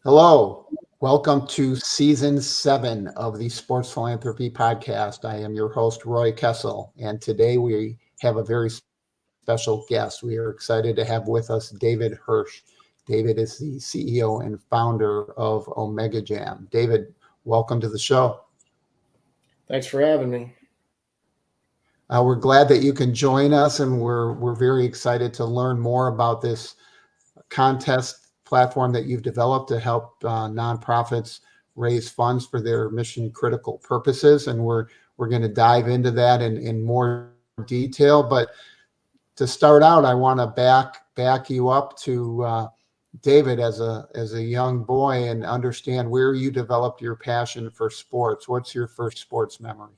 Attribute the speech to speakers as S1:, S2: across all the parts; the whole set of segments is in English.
S1: Hello, welcome to season 7 of the Sports Philanthropy Podcast. I am your host, Roy Kessel, and today we have a very special guest. We are excited to have with us David Hirsch. David is the CEO and founder of OmegaJam. David, welcome to the show.
S2: Thanks for having me.
S1: We're glad that you can join us, and we're very excited to learn more about this contest platform that you've developed to help nonprofits raise funds for their mission critical purposes. And we're going to dive into that in more detail. But to start out, I want to back you up to David as a young boy and understand where you developed your passion for sports. What's your first sports memory?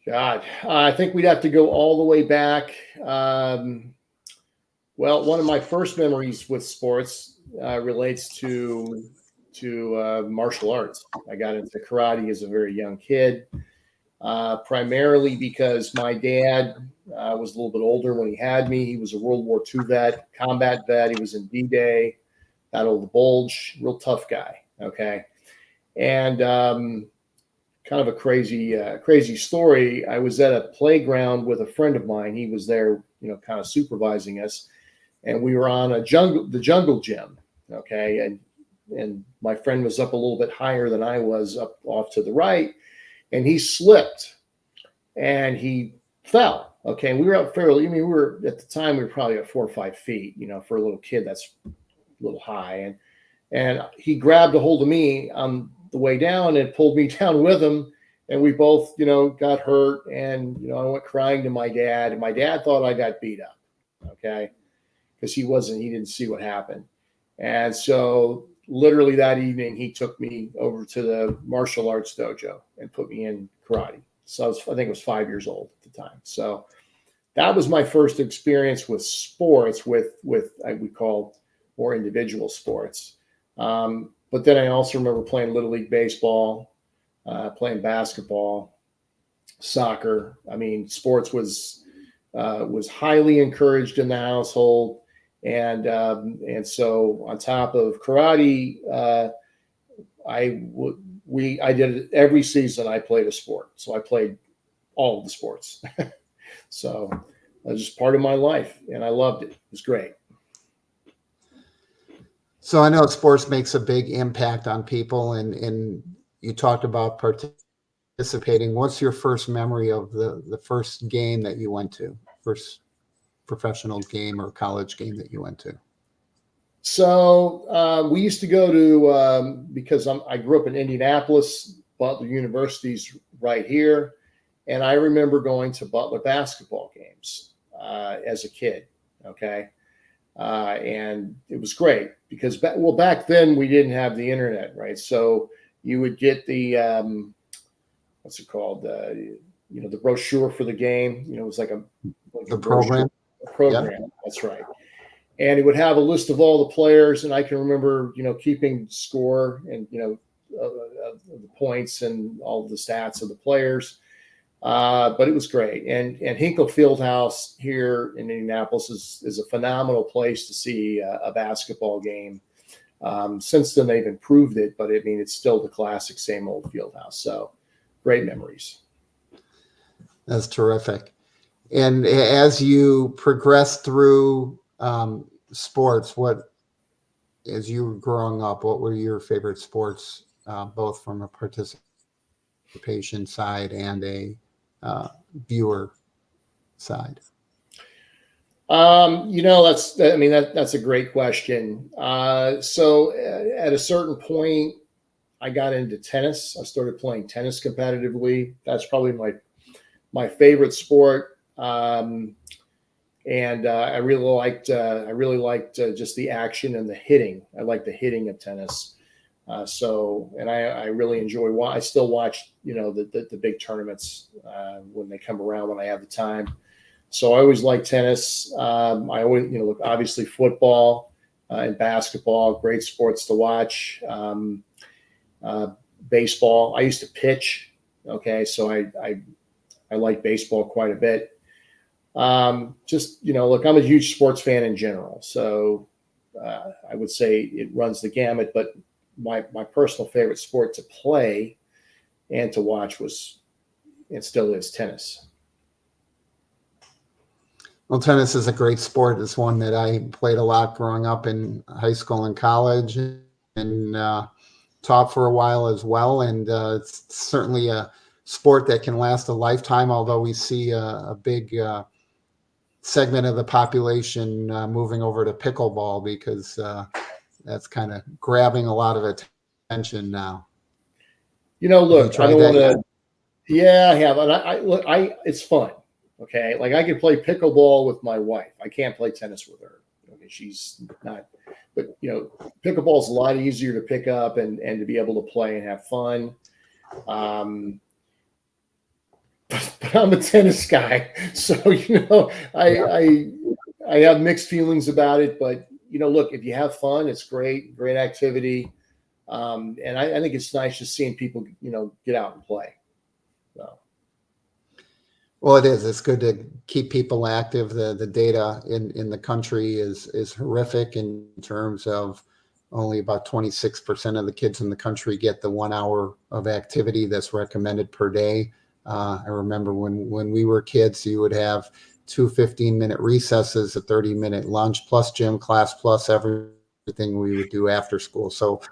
S2: God, I think we'd have to go all the way back. Well, one of my first memories with sports relates to martial arts. I got into karate as a very young kid, primarily because my dad was a little bit older when he had me. He was a World War II vet, combat vet. He was in D-Day, Battle of the Bulge, real tough guy. Okay, and kind of a crazy story. I was at a playground with a friend of mine. He was there, kind of supervising us, and we were on the jungle gym. Okay, and my friend was up a little bit higher than I was, up off to the right, and he slipped and he fell. Okay, and we were up fairly. We were at the time we were probably at 4 or 5 feet. For a little kid, that's a little high, and he grabbed a hold of me on the way down and pulled me down with him, and we both got hurt, and I went crying to my dad, and my dad thought I got beat up, okay, because he didn't see what happened. And so literally that evening he took me over to the martial arts dojo and put me in karate. So I think I was 5 years old at the time. So that was my first experience with sports, with we call more individual sports. But then I also remember playing Little League baseball, playing basketball, soccer. I mean, sports was highly encouraged in the household, and so on top of karate, I did it every season. I played a sport, so I played all of the sports. So that was just part of my life, and I loved it. It was great.
S1: So I know sports makes a big impact on people, and you talked about participating. What's your first memory of the first game that you went to, first professional game or college game that you went to?
S2: So we used to go to, because I grew up in Indianapolis, Butler University's right here, and I remember going to Butler basketball games as a kid, okay? And it was great because back then we didn't have the internet, right? So you would get the what's it called? The brochure for the game. It was like a
S1: program.
S2: Program. Yep. That's right. And it would have a list of all the players, and I can remember keeping score and the points and all the stats of the players. But it was great. And Hinkle Fieldhouse here in Indianapolis is a phenomenal place to see a basketball game. Since then, they've improved it, but I mean, it's still the classic, same old Fieldhouse. So great memories.
S1: That's terrific. And as you progress through sports, as you were growing up, what were your favorite sports, both from a participation side and a viewer side?
S2: That's a great question. So at a certain point, I got into tennis. I started playing tennis competitively. That's probably my favorite sport. And I really liked just the action and the hitting. I like the hitting of tennis. And I really enjoy. I still watch, the big tournaments when they come around when I have the time. So I always like tennis. I always, obviously football and basketball, great sports to watch. Baseball. I used to pitch. Okay, so I like baseball quite a bit. I'm a huge sports fan in general. So I would say it runs the gamut, but my personal favorite sport to play and to watch was, and still is, tennis.
S1: Well, tennis is a great sport. It's one that I played a lot growing up in high school and college, and taught for a while as well. And it's certainly a sport that can last a lifetime, although we see a big segment of the population moving over to pickleball because that's kind of grabbing a lot of attention now.
S2: Look, I don't want to.
S1: Yet?
S2: Yeah, I have, and it's fun. Okay, like I could play pickleball with my wife. I can't play tennis with her. Okay, she's not. But pickleball is a lot easier to pick up and to be able to play and have fun. But I'm a tennis guy, so I have mixed feelings about it. But look, if you have fun, it's great activity, and I think it's nice just seeing people get out and play. So.
S1: Well, it is. It's good to keep people active. The data in the country is horrific in terms of only about 26% of the kids in the country get the 1 hour of activity that's recommended per day. I remember when we were kids, you would have 2 15-minute recesses, a 30-minute lunch, plus gym class, plus everything we would do after school. So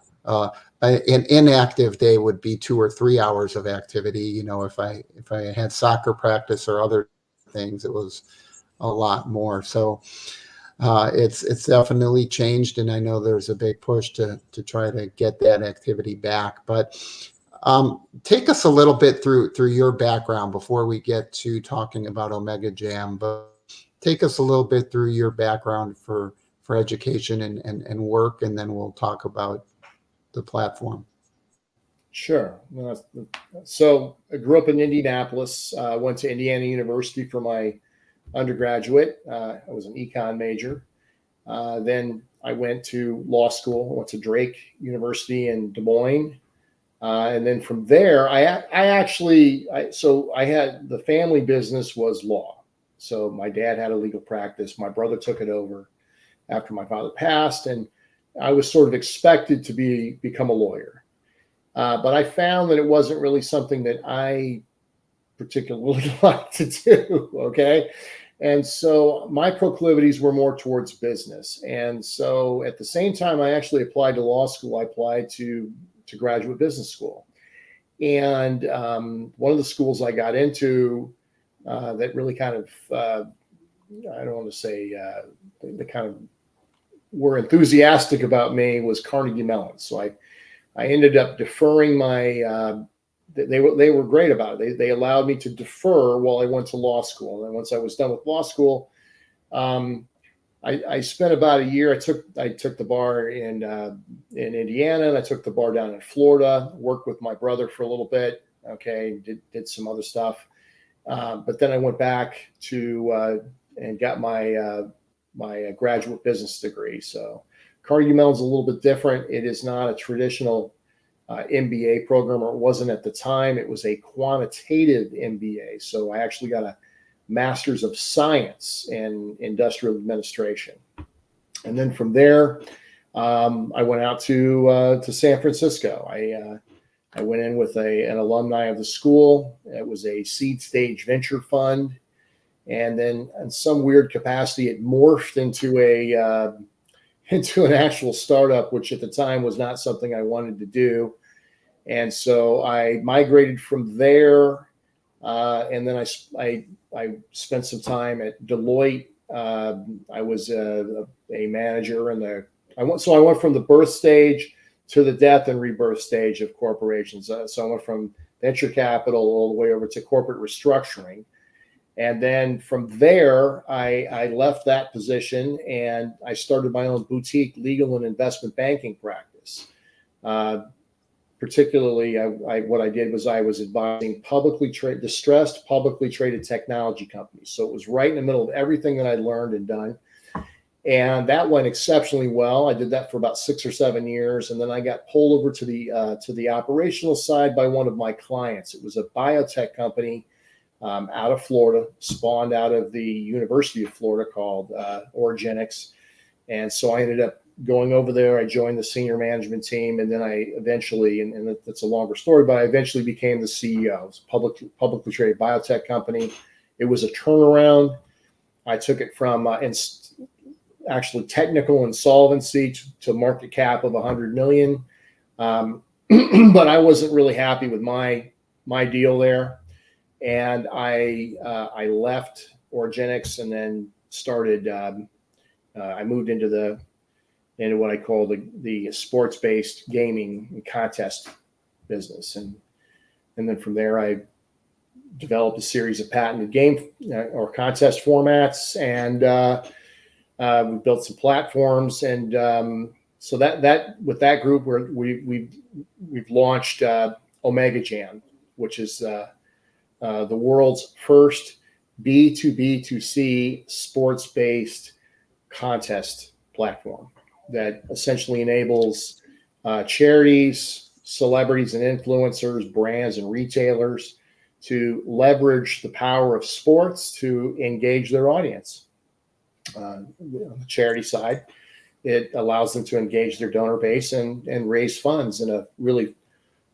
S1: an inactive day would be 2 or 3 hours of activity. If I had soccer practice or other things, it was a lot more. So it's definitely changed, and I know there's a big push to try to get that activity back. But take us a little bit through your background before we get to talking about OmegaJam. But take us a little bit through your background for education and work, and then we'll talk about the platform.
S2: Sure. So I grew up in Indianapolis. Went to Indiana University for my undergraduate. I was an econ major. Then I went to law school. I went to Drake University in Des Moines. And then from there, I had the family business was law. So my dad had a legal practice. My brother took it over after my father passed, and I was sort of expected to become a lawyer. But I found that it wasn't really something that I particularly liked to do. Okay. And so my proclivities were more towards business. And so at the same time, I actually applied to law school. I applied to graduate business school. And one of the schools I got into that really kind of, I don't want to say they kind of were enthusiastic about me was Carnegie Mellon. So I ended up deferring my, they were great about it. They allowed me to defer while I went to law school. And then once I was done with law school, I spent about a year. I took the bar in Indiana, and I took the bar down in Florida. Worked with my brother for a little bit. Okay, did some other stuff, but then I went back to and got my graduate business degree. So Carnegie Mellon's a little bit different. It is not a traditional MBA program, or it wasn't at the time. It was a quantitative MBA. So I actually got a Master's of Science in Industrial Administration. And then from there, I went out to San Francisco. I went in with an alumni of the school. It was a seed stage venture fund. And then in some weird capacity, it morphed into an actual startup, which at the time was not something I wanted to do. And so I migrated from there. And then I spent some time at Deloitte. I was a manager I went from the birth stage to the death and rebirth stage of corporations. So I went from venture capital all the way over to corporate restructuring. And then from there, I left that position and I started my own boutique legal and investment banking practice. Particularly, what I did was I was advising distressed publicly traded technology companies. So it was right in the middle of everything that I'd learned and done. And that went exceptionally well. I did that for about 6 or 7 years. And then I got pulled over to the operational side by one of my clients. It was a biotech company out of Florida, spawned out of the University of Florida, called Origenics. And so I ended up going over there, I joined the senior management team, and then I eventually, and that's a longer story, but I eventually became the CEO. It's a publicly traded biotech company. It was a turnaround. I took it from actually technical insolvency to market cap of 100 million. But I wasn't really happy with my deal there, and I left Origenics and then started. I moved into what I call the sports-based gaming and contest business, and then from there I developed a series of patented game or contest formats, and we built some platforms, and so that with that group we've launched OmegaJam, which is the world's first B2B2C sports-based contest platform that essentially enables charities, celebrities and influencers, brands and retailers to leverage the power of sports to engage their audience. On the charity side, it allows them to engage their donor base and raise funds in a really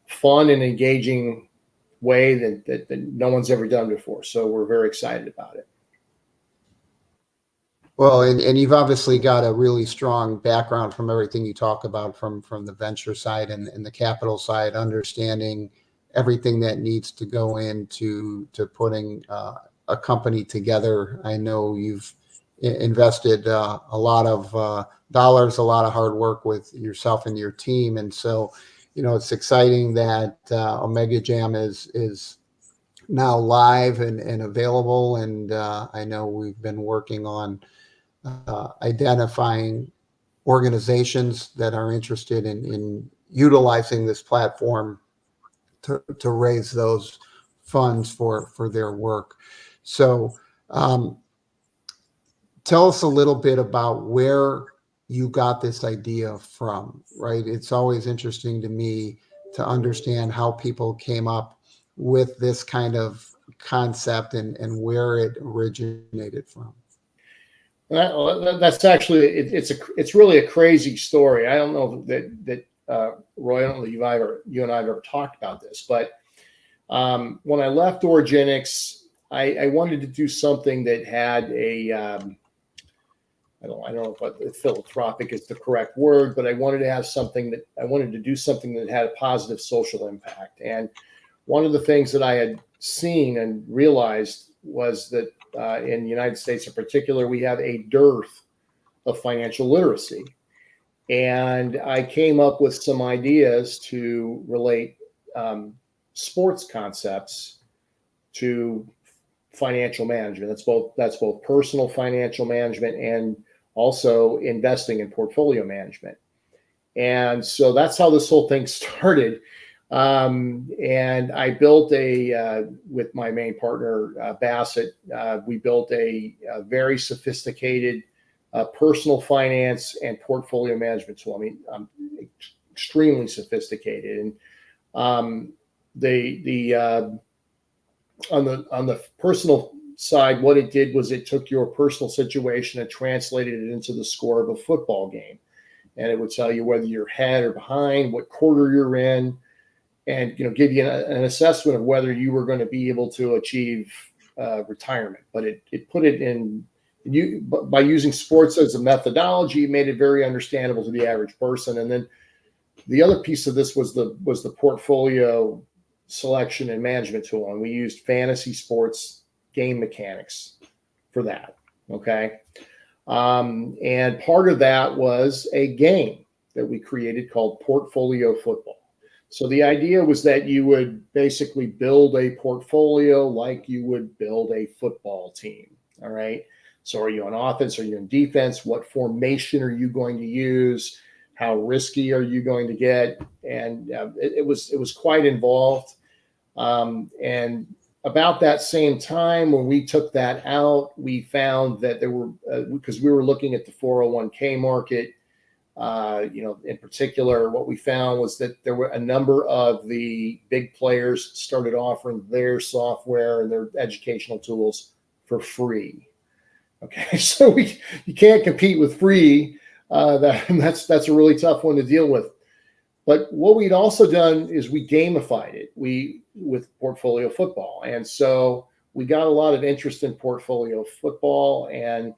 S2: fun and engaging way that no one's ever done before. So we're very excited about it.
S1: Well, and you've obviously got a really strong background from everything you talk about from the venture side and the capital side, understanding everything that needs to go into putting a company together. I know you've invested a lot of dollars, a lot of hard work with yourself and your team, and so it's exciting that OmegaJam is now live and available. And I know we've been working on identifying organizations that are interested in utilizing this platform to raise those funds for their work. So tell us a little bit about where you got this idea from, right? It's always interesting to me to understand how people came up with this kind of concept and where it originated from.
S2: That's actually it's really a crazy story. I don't know that Roy, I don't know if you and I have ever talked about this, but when I left Origenics, I wanted to do something that had I don't know if philanthropic is the correct word, but I wanted to do something that had a positive social impact. And one of the things that I had seen and realized was that in the United States in particular, we have a dearth of financial literacy. And I came up with some ideas to relate sports concepts to financial management. That's both personal financial management and also investing in portfolio management. And so that's how this whole thing started. And I built with my main partner, Bassett, we built a very sophisticated personal finance and portfolio management tool. I mean, extremely sophisticated. And on the personal side, what it did was it took your personal situation and translated it into the score of a football game. And it would tell you whether you're ahead or behind, what quarter you're in, and give you an assessment of whether you were going to be able to achieve retirement. But it put it in by using sports as a methodology, it made it very understandable to the average person. And then the other piece of this was the portfolio selection and management tool, and we used fantasy sports game mechanics for that. Okay, and part of that was a game that we created called Portfolio Football. So the idea was that you would basically build a portfolio like you would build a football team. All right. So are you on offense? Are you in defense? What formation are you going to use? How risky are you going to get? And it was quite involved. And about that same time, when we took that out, we found that there were, because we were looking at the 401k market, in particular, what we found was that there were a number of the big players started offering their software and their educational tools for free. Okay, so you can't compete with free. That's a really tough one to deal with. But what we'd also done is we gamified it with portfolio football. And so we got a lot of interest in portfolio football. And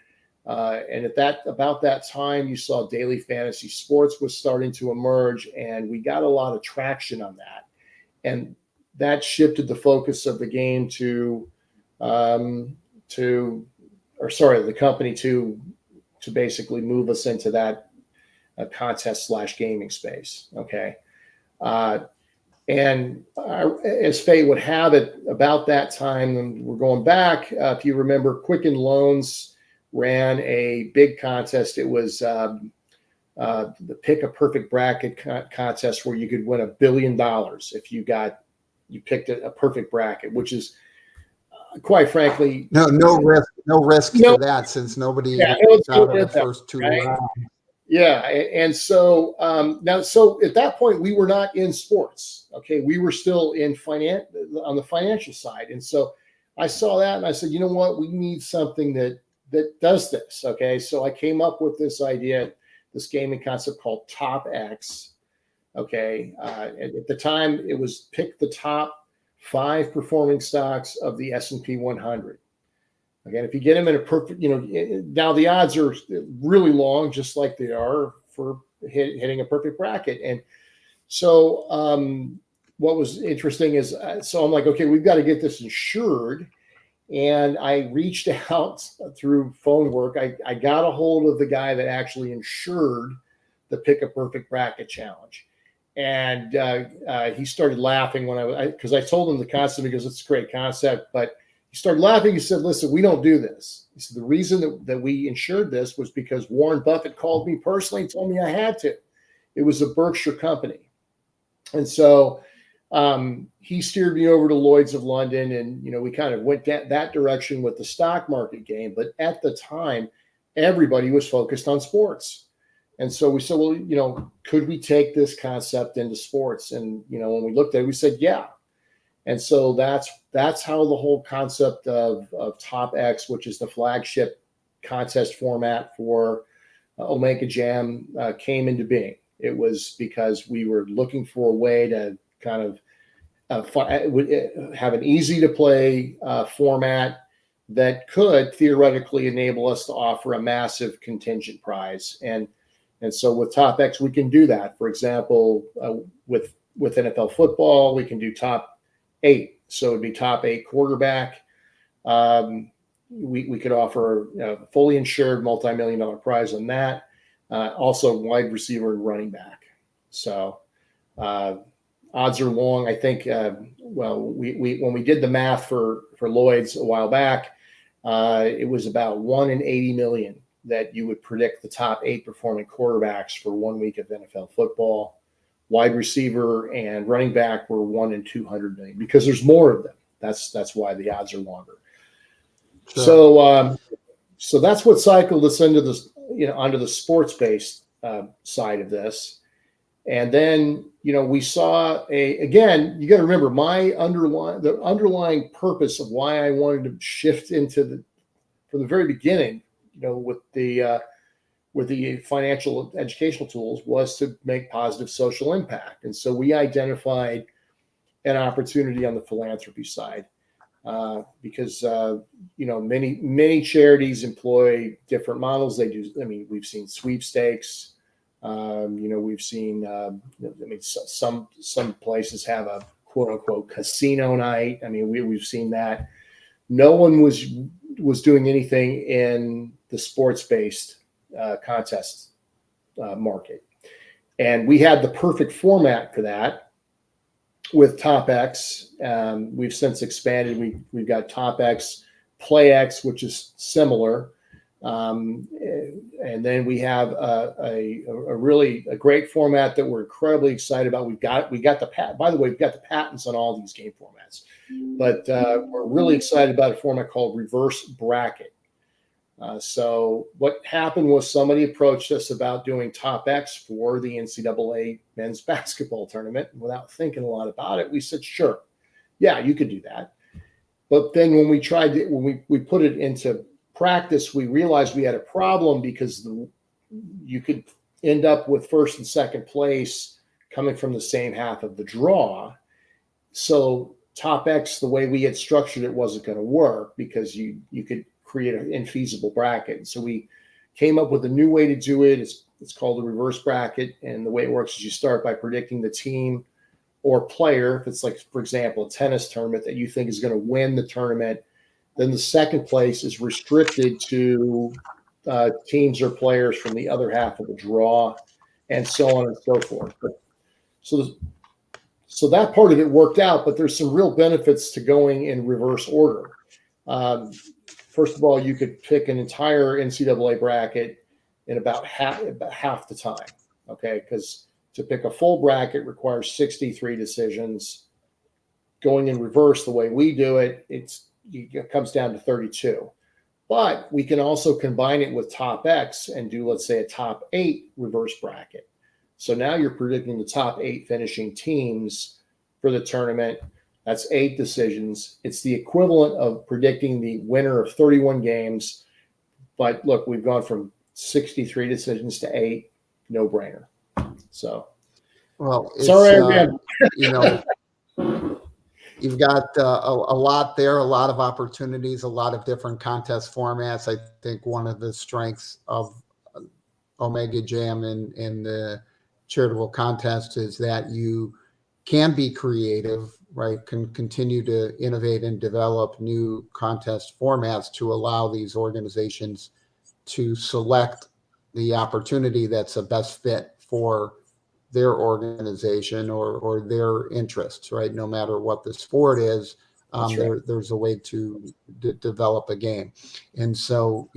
S2: about that time, you saw daily fantasy sports was starting to emerge, and we got a lot of traction on that. And that shifted the focus of the game the company to basically move us into that contest/gaming space. Okay. As fate would have it, about that time, and we're going back, if you remember, Quicken Loans ran a big contest. It was the Pick a Perfect Bracket contest where you could win $1 billion if you picked a perfect bracket, which is quite frankly
S1: no risk to that, since nobody out of the first two rounds.
S2: Yeah. And so so at that point, we were not in sports. Okay. We were still in on the financial side. And so I saw that and I said, you know what, we need something that does this. Okay. So I came up with this idea, this gaming concept called Top X. Okay. At the time, it was pick the top 5 performing stocks of the S&P 100. Again, if you get them in a perfect, now the odds are really long, just like they are for hitting a perfect bracket. And so what was interesting is, so I'm like, okay, we've got to get this insured. And I reached out through phone work. I got a hold of the guy that actually insured the Pick a Perfect Bracket Challenge. And he started laughing because I told him the concept, because it's a great concept, but he started laughing. He said, listen, we don't do this. He said, the reason that we insured this was because Warren Buffett called me personally and told me I had to. It was a Berkshire company. And so he steered me over to Lloyd's of London, and, we kind of went that direction with the stock market game. But at the time, everybody was focused on sports. And so we said, well, could we take this concept into sports? And, when we looked at it, we said, yeah. And so that's how the whole concept of Top X, which is the flagship contest format for OmegaJam, came into being. It was because we were looking for a way to kind of have an easy to play format that could theoretically enable us to offer a massive contingent prize. And so with Top X, we can do that. For example, with NFL football, we can do top 8. So it'd be top 8 quarterback. We could offer a fully insured multi-million-dollar prize on that. Also wide receiver and running back. So odds are long. I think, when we did the math for Lloyd's a while back, it was about 1 in 80 million that you would predict the top 8 performing quarterbacks for 1 week of NFL football. Wide receiver and running back were 1 in 200 million, because there's more of them. That's why the odds are longer. Sure. So that's what cycled us into this, onto the sports-based side of this. And then, we saw again, you got to remember the underlying purpose of why I wanted to shift into from the very beginning, with the financial educational tools, was to make positive social impact. And so we identified an opportunity on the philanthropy side because, many charities employ different models. They do. We've seen sweepstakes. We've seen, some places have a quote unquote casino night. We've seen that. No one was doing anything in the sports-based contest market. And we had the perfect format for that with Top X. We've since expanded. We've got Top X, Play X, which is similar. And then we have a really great format that we're incredibly excited about. We got the by the way, we've got the patents on all these game formats, but we're really excited about a format called Reverse Bracket. So what happened was somebody approached us about doing Top X for the NCAA men's basketball tournament. Without thinking a lot about it, we said, sure, yeah, you could do that. But then when we put it into practice, we realized we had a problem because you could end up with first and second place coming from the same half of the draw. So top X, the way we had structured it, wasn't going to work because you could create an infeasible bracket. So we came up with a new way to do it. It's called a reverse bracket. And the way it works is you start by predicting the team or player. If it's like, for example, a tennis tournament that you think is going to win the tournament, then the second place is restricted to teams or players from the other half of the draw, and so on and so forth. So that part of it worked out, but there's some real benefits to going in reverse order. First of all, you could pick an entire NCAA bracket in about half the time, okay? Because to pick a full bracket requires 63 decisions. Going in reverse, the way we do it, it comes down to 32. But we can also combine it with top X and do, let's say, a top 8 reverse bracket. So now you're predicting the top 8 finishing teams for the tournament. That's 8 decisions. It's the equivalent of predicting the winner of 31 games. But look, we've gone from 63 decisions to 8, no brainer. So,
S1: Well,
S2: sorry again.
S1: You've got a lot there, a lot of opportunities, a lot of different contest formats. I think one of the strengths of OmegaJam and the charitable contest is that you can be creative, right? Can continue to innovate and develop new contest formats to allow these organizations to select the opportunity that's the best fit for their organization or their interests, right? No matter what the sport is,
S2: Right.
S1: there's a way to develop a game. And so,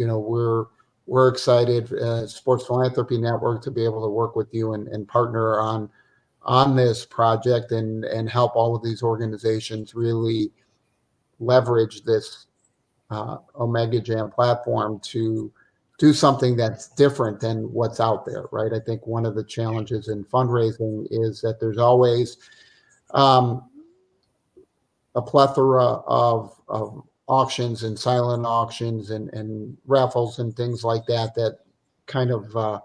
S1: we're excited, Sports Philanthropy Network, to be able to work with you and partner on this project and help all of these organizations really leverage this OmegaJam platform to do something that's different than what's out there, right? I think one of the challenges in fundraising is that there's always a plethora of auctions and silent auctions and raffles and things like that kind of, I'm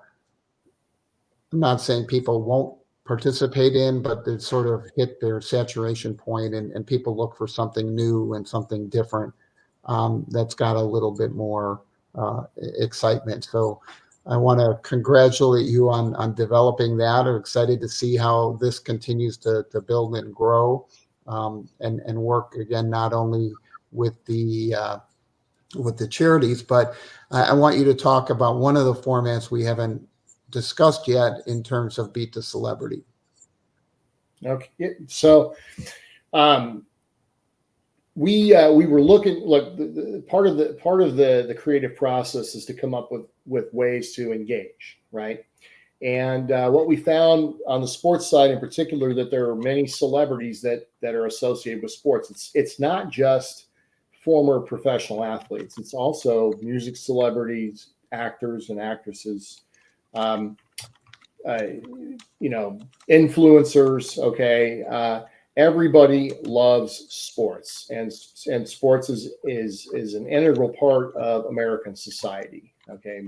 S1: not saying people won't participate in, but they sort of hit their saturation point and people look for something new and something different that's got a little bit more excitement. So I want to congratulate you on developing that. I'm excited to see how this continues to build and grow and work again, not only with the charities, but I want you to talk about one of the formats we haven't discussed yet in terms of Beat the Celebrity.
S2: Okay, so we were looking. Look, the part of the creative process is to come up with ways to engage, right? And what we found on the sports side, in particular, that there are many celebrities that are associated with sports. It's not just former professional athletes; it's also music celebrities, actors and actresses. Influencers. Okay, everybody loves sports, and sports is an integral part of American society. Okay,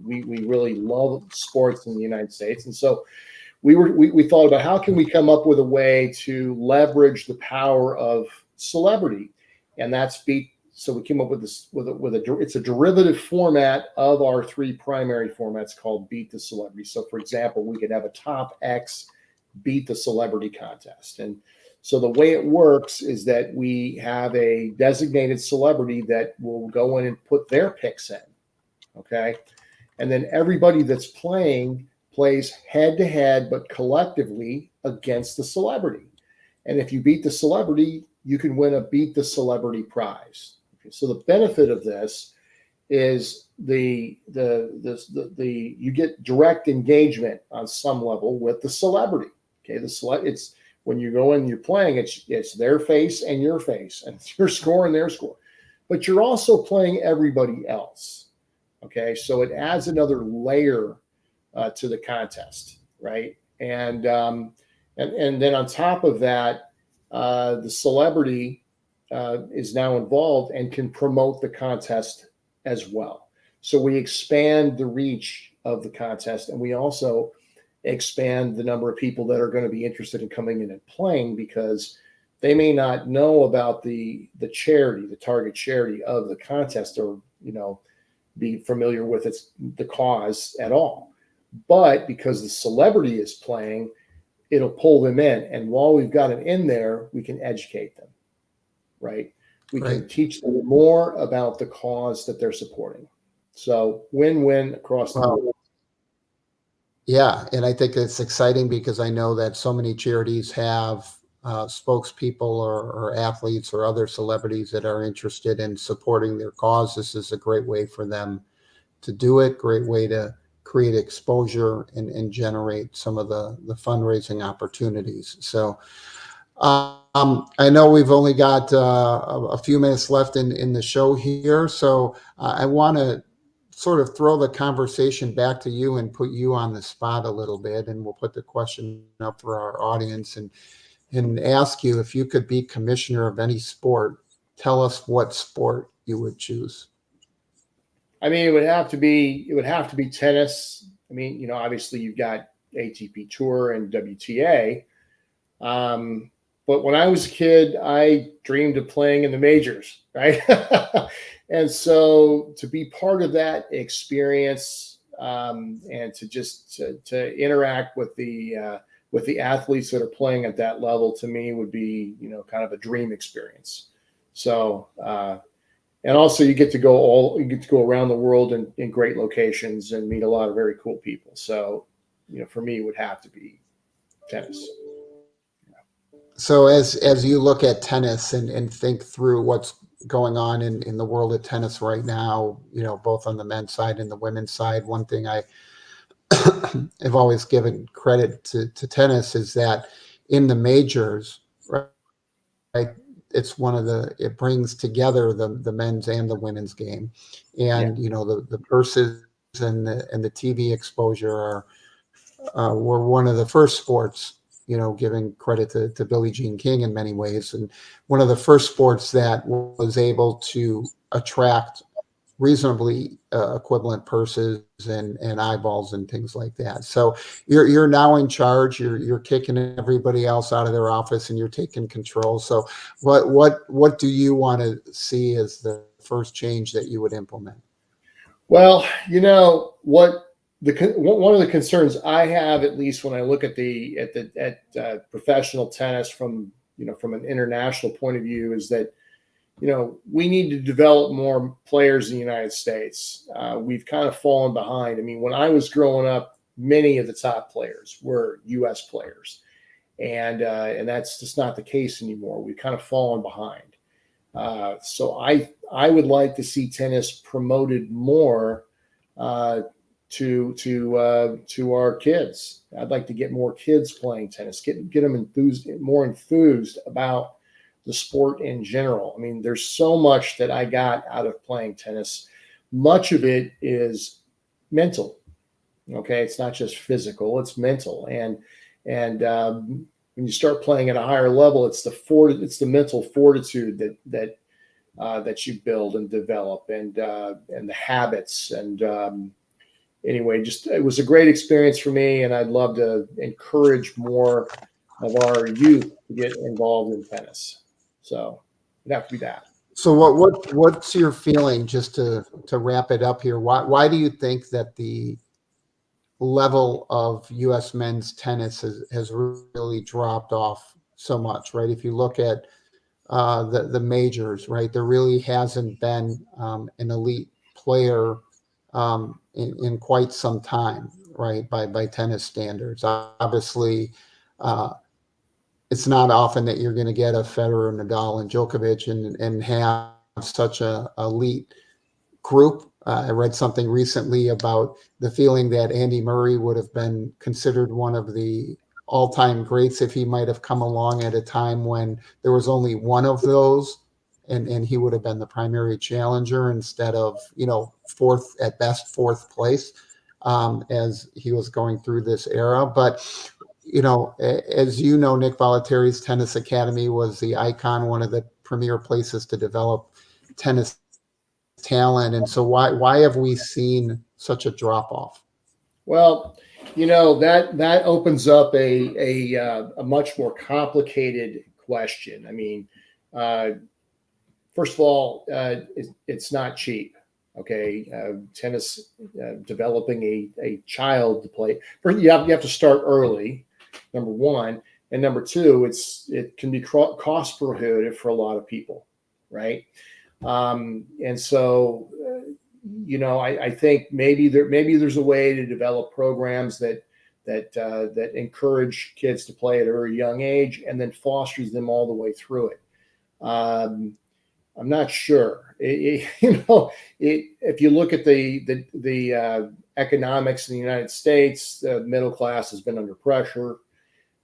S2: we really love sports in the United States, and so we thought about how can we come up with a way to leverage the power of celebrity, and that's Beat. So we came up with this it's a derivative format of our 3 primary formats called Beat the Celebrity. So, for example, we could have a top X Beat the Celebrity contest. And so the way it works is that we have a designated celebrity that will go in and put their picks in. Okay. And then everybody that's playing plays head to head, but collectively against the celebrity. And if you beat the celebrity, you can win a Beat the Celebrity prize. Okay, so the benefit of this is you get direct engagement on some level with the celebrity. Okay, it's when you go in, you're playing, it's their face and your face, and your score and their score, but you're also playing everybody else. Okay, so it adds another layer to the contest, right? And then on top of that, the celebrity is now involved and can promote the contest as well. So we expand the reach of the contest, and we also expand the number of people that are going to be interested in coming in and playing, because they may not know about the charity, the target charity of the contest, or be familiar with the cause at all. But because the celebrity is playing, it'll pull them in, and while we've got them in there, we can educate them, right? We can teach them more about the cause that they're supporting. So win-win across the board.
S1: Yeah, and I think it's exciting because I know that so many charities have spokespeople or athletes or other celebrities that are interested in supporting their cause. This is a great way for them to do it, great way to create exposure and generate some of the fundraising opportunities. So I know we've only got a few minutes left in the show here, so I want to sort of throw the conversation back to you and put you on the spot a little bit, and we'll put the question up for our audience and ask you, if you could be commissioner of any sport, tell us what sport you would choose.
S2: I mean, it would have to be tennis. I mean, obviously you've got ATP Tour and WTA. But when I was a kid, I dreamed of playing in the majors, right? And so to be part of that experience, and to just to interact with the athletes that are playing at that level, to me would be, kind of a dream experience. So, and also you get to go around the world in great locations and meet a lot of very cool people. So, for me, it would have to be tennis.
S1: So as you look at tennis and think through what's going on in the world of tennis right now, both on the men's side and the women's side, one thing I have always given credit to tennis is that in the majors, right, it brings together the men's and the women's game, and the purses and the TV exposure were one of the first sports, giving credit to Billie Jean King in many ways, and one of the first sports that was able to attract reasonably equivalent purses and eyeballs and things like that. So you're now in charge. You're kicking everybody else out of their office and you're taking control. So what do you want to see as the first change that you would implement?
S2: Well, what one of the concerns I have, at least when I look at professional tennis from an international point of view, is that we need to develop more players in the United States. We've kind of fallen behind. I mean, when I was growing up, many of the top players were U.S. players, and that's just not the case anymore. We've kind of fallen behind. So I would like to see tennis promoted more to our kids. I'd like to get more kids playing tennis, get them more enthused about the sport in general. I mean, there's so much that I got out of playing tennis. Much of it is mental. Okay, it's not just physical; it's mental. And when you start playing at a higher level, it's the mental fortitude that you build and develop, and the habits. And anyway, it was a great experience for me, and I'd love to encourage more of our youth to get involved in tennis. So it'd have to be that.
S1: So what's your feeling, just to wrap it up here? Why do you think that the level of U.S. men's tennis has really dropped off so much, right? If you look at the majors, right, there really hasn't been an elite player in quite some time, right, by tennis standards. Obviously, it's not often that you're going to get a Federer, Nadal, and Djokovic and have such a elite group. I read something recently about the feeling that Andy Murray would have been considered one of the all-time greats if he might have come along at a time when there was only one of those, and he would have been the primary challenger instead of, fourth place, as he was going through this era. But as Nick Volateri's Tennis Academy was the icon, one of the premier places to develop tennis talent. And so why have we seen such a drop off?
S2: Well, that opens up a much more complicated question. I mean, uh, first of all, it's not cheap. Okay, tennis, developing a child to play. First, you have to start early. Number one, and number two, it can be cost prohibitive for a lot of people, right? And so, I think maybe there's a way to develop programs that encourage kids to play at a very young age and then fosters them all the way through it. Um, I'm not sure. If you look at the economics in the United States, the middle class has been under pressure.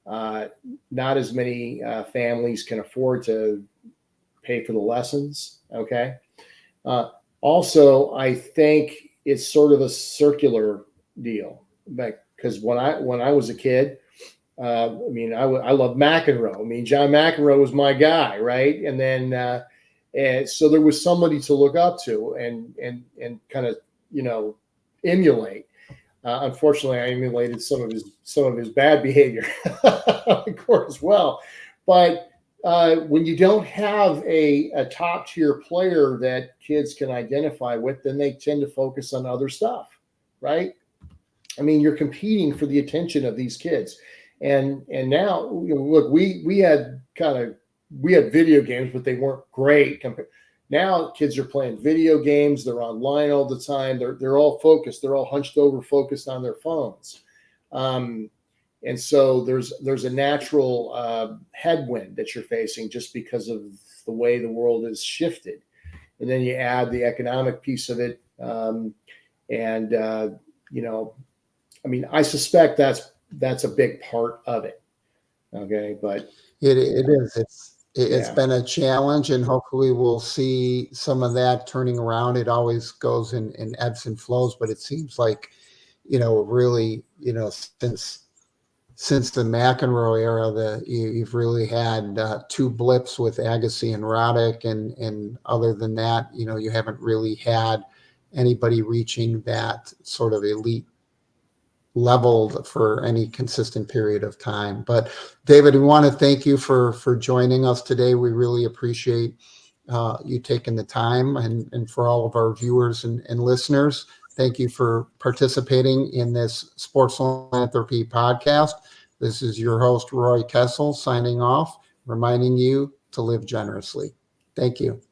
S2: Uh, Not as many families can afford to pay for the lessons. Okay. Uh, Also, I think it's sort of a circular deal, because when I was a kid, I mean, I love McEnroe. I mean, John McEnroe was my guy, right? And then, and so there was somebody to look up to and kind of emulate. Unfortunately, I emulated some of his bad behavior on the court as well. But when you don't have a top tier player that kids can identify with, then they tend to focus on other stuff, right? I mean, you're competing for the attention of these kids, and now look, we had video games, but they weren't great. Now kids are playing video games. They're online all the time. They're all focused. They're all hunched over, focused on their phones. And so there's a natural headwind that you're facing just because of the way the world has shifted. And then you add the economic piece of it. And I mean, I suspect that's a big part of it. Okay. But
S1: It is. It's
S2: yeah,
S1: been a challenge, and hopefully we'll see some of that turning around. It always goes in ebbs and flows, but it seems like, really, since the McEnroe era, you've really had two blips with Agassi and Roddick, and other than that, you haven't really had anybody reaching that sort of elite leveled for any consistent period of time. But David, we want to thank you for joining us today. We really appreciate you taking the time, and for all of our viewers and listeners, thank you for participating in this Sports Philanthropy Podcast. This is your host, Roy Kessel, signing off, reminding you to live generously. Thank you.